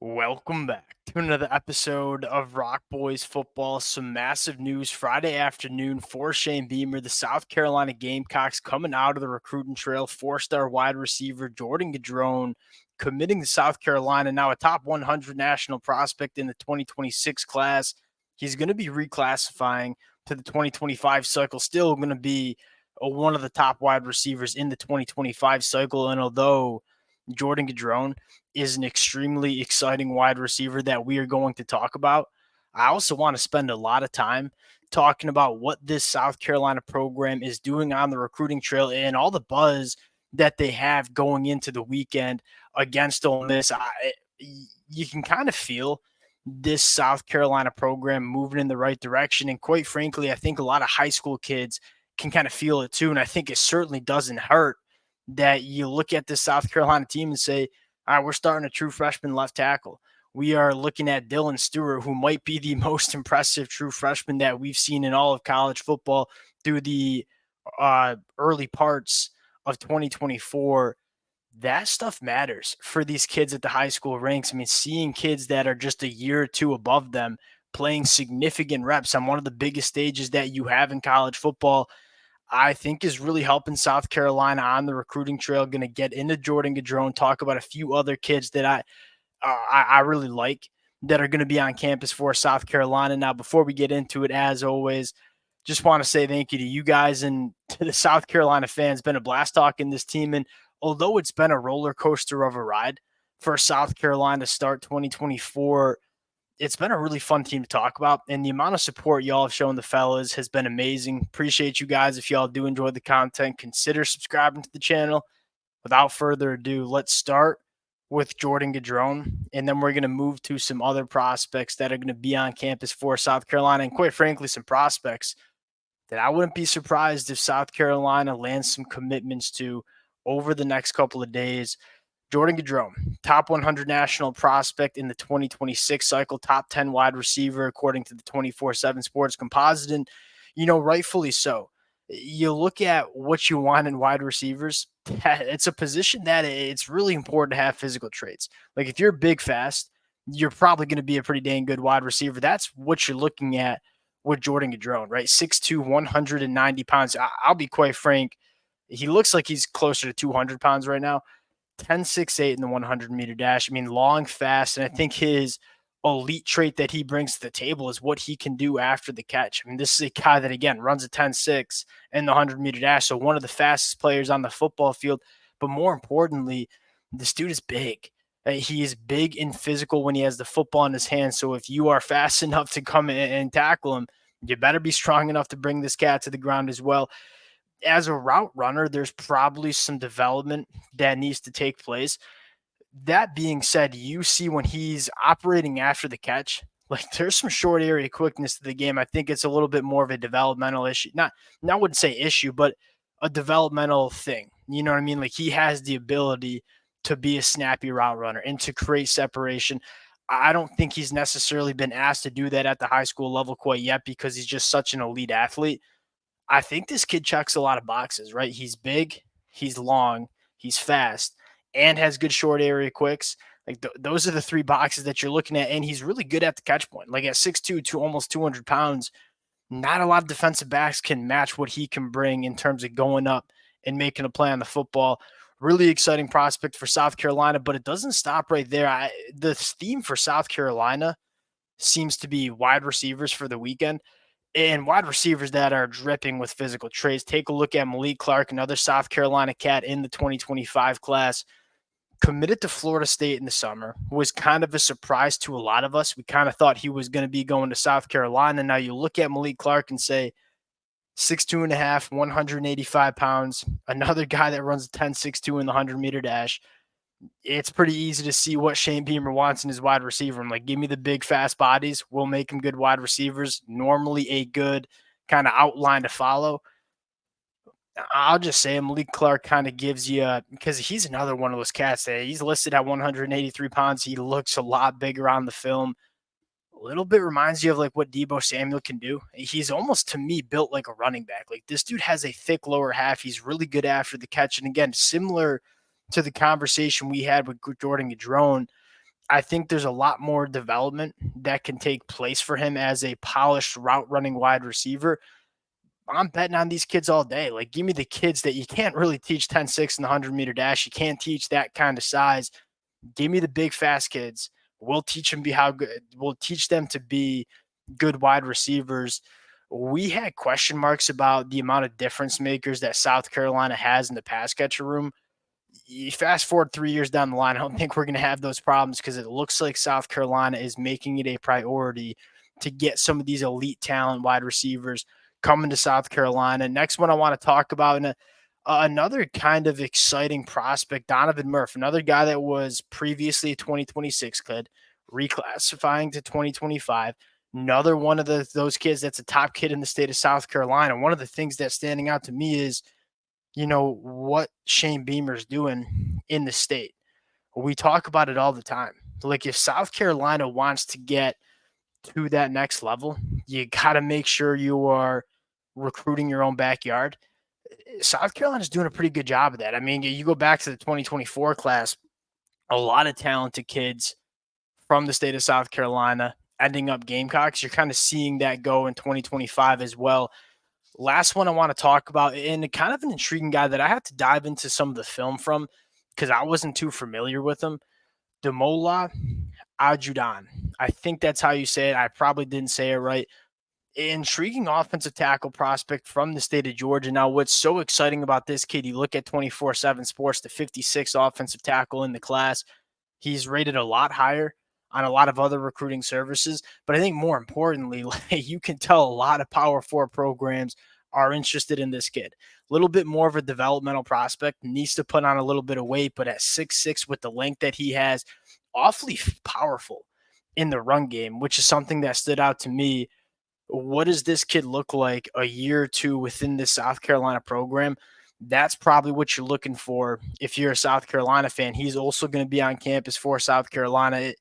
Welcome back to another episode of Rock Boys Football. Some massive news Friday afternoon for Shane Beamer. The South Carolina Gamecocks coming out of the recruiting trail. Four-star wide receiver Jordon Gidron committing to South Carolina. Now a top 100 national prospect in the 2026 class. He's going to be reclassifying to the 2025 cycle. Still going to be one of the top wide receivers in the 2025 cycle. And although Jordon Gidron is an extremely exciting wide receiver that we are going to talk about, I also want to spend a lot of time talking about what this South Carolina program is doing on the recruiting trail and all the buzz that they have going into the weekend against Ole Miss. You can kind of feel this South Carolina program moving in the right direction. And quite frankly, I think a lot of high school kids can kind of feel it too. And I think it certainly doesn't hurt that you look at this South Carolina team and say, all right, we're starting a true freshman left tackle. We are looking at Dylan Stewart, who might be the most impressive true freshman that we've seen in all of college football through the early parts of 2024. That stuff matters for these kids at the high school ranks. I mean, seeing kids that are just a year or two above them playing significant reps on one of the biggest stages that you have in college football, I think is really helping South Carolina on the recruiting trail. Going to get into Jordon Gidron, talk about a few other kids that I really like that are going to be on campus for South Carolina. Now, before we get into it, as always, just want to say thank you to you guys and to the South Carolina fans. It's been a blast talking this team. And although it's been a roller coaster of a ride for South Carolina to start 2024, it's been a really fun team to talk about. And the amount of support y'all have shown the fellas has been amazing. Appreciate you guys. If y'all do enjoy the content, consider subscribing to the channel. Without further ado, let's start with Jordon Gidron, and then we're going to move to some other prospects that are going to be on campus for South Carolina, and quite frankly, some prospects that I wouldn't be surprised if South Carolina lands some commitments to over the next couple of days. Jordon Gidron, top 100 national prospect in the 2026 cycle, top 10 wide receiver according to the 24/7 Sports Composite, and rightfully so. You look at what you want in wide receivers, it's a position that it's really important to have physical traits. Like if you're big, fast, you're probably going to be a pretty dang good wide receiver. That's what you're looking at with Jordon Gidron, right? 6'2", 190 pounds. I'll be quite frank. He looks like he's closer to 200 pounds right now. 10.68 in the 100-meter dash. I mean, long, fast, and I think his elite trait that he brings to the table is what he can do after the catch. I mean, this is a guy that, again, runs a 10.6 in the 100-meter dash, so one of the fastest players on the football field. But more importantly, this dude is big. He is big and physical when he has the football in his hand, so if you are fast enough to come in and tackle him, you better be strong enough to bring this cat to the ground as well. As a route runner, there's probably some development that needs to take place. That being said, you see when he's operating after the catch, like there's some short area quickness to the game. I think it's a little bit more of a developmental issue. I wouldn't say issue, but a developmental thing. You know what I mean? Like he has the ability to be a snappy route runner and to create separation. I don't think he's necessarily been asked to do that at the high school level quite yet because he's just such an elite athlete. I think this kid checks a lot of boxes, right? He's big, he's long, he's fast, and has good short area quicks. Like those are the three boxes that you're looking at, and he's really good at the catch point. Like at 6'2", to almost 200 pounds, not a lot of defensive backs can match what he can bring in terms of going up and making a play on the football. Really exciting prospect for South Carolina, but it doesn't stop right there. The theme for South Carolina seems to be wide receivers for the weekend and wide receivers that are dripping with physical traits. Take a look at Malik Clark, another South Carolina cat in the 2025 class, committed to Florida State in the summer, was kind of a surprise to a lot of us. We kind of thought he was going to be going to South Carolina. Now you look at Malik Clark and say 6'2" and a half, 185 pounds, another guy that runs a 10.62 in the 100-meter dash. It's pretty easy to see what Shane Beamer wants in his wide receiver. I'm like, give me the big, fast bodies. We'll make them good wide receivers. Normally a good kind of outline to follow. I'll just say Malik Clark kind of gives you because he's another one of those cats that he's listed at 183 pounds. He looks a lot bigger on the film. A little bit reminds you of like what Deebo Samuel can do. He's almost to me built like a running back. Like this dude has a thick lower half. He's really good after the catch. And again, similar to the conversation we had with Jordon Gidron, I think there's a lot more development that can take place for him as a polished route running wide receiver. I'm betting on these kids all day. Like, give me the kids that you can't really teach 10-6 in the 100-meter dash. You can't teach that kind of size. Give me the big, fast kids. We'll teach them how good. We'll teach them to be good wide receivers. We had question marks about the amount of difference makers that South Carolina has in the pass catcher room. You fast forward 3 years down the line, I don't think we're going to have those problems because it looks like South Carolina is making it a priority to get some of these elite talent wide receivers coming to South Carolina. Next one I want to talk about, and another kind of exciting prospect, Donovan Murph, another guy that was previously a 2026 kid, reclassifying to 2025. Another one of those kids that's a top kid in the state of South Carolina. One of the things that's standing out to me is what Shane Beamer's doing in the state. We talk about it all the time. Like, if South Carolina wants to get to that next level, you got to make sure you are recruiting your own backyard. South Carolina's doing a pretty good job of that. I mean, you go back to the 2024 class, a lot of talented kids from the state of South Carolina ending up Gamecocks. You're kind of seeing that go in 2025 as well. Last one I want to talk about, and kind of an intriguing guy that I have to dive into some of the film from because I wasn't too familiar with him. WR Jordon. I think that's how you say it. I probably didn't say it right. Intriguing offensive tackle prospect from the state of Georgia. Now, what's so exciting about this kid, you look at 24/7 Sports, the 56th offensive tackle in the class. He's rated a lot higher on a lot of other recruiting services. But I think more importantly, like, you can tell a lot of Power Four programs are interested in this kid. A little bit more of a developmental prospect, needs to put on a little bit of weight, but at 6'6", with the length that he has, awfully powerful in the run game, which is something that stood out to me. What does this kid look like a year or two within the South Carolina program? That's probably what you're looking for if you're a South Carolina fan. He's also going to be on campus for South Carolina.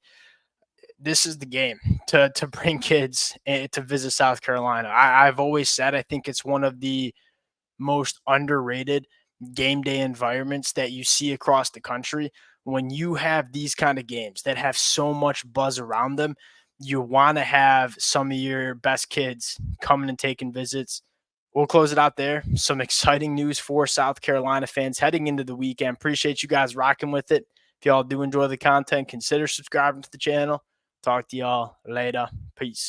This is the game to bring kids to visit South Carolina. I've always said I think it's one of the most underrated game day environments that you see across the country. When you have these kind of games that have so much buzz around them, you want to have some of your best kids coming and taking visits. We'll close it out there. Some exciting news for South Carolina fans heading into the weekend. Appreciate you guys rocking with it. If y'all do enjoy the content, consider subscribing to the channel. Talk to y'all later. Peace.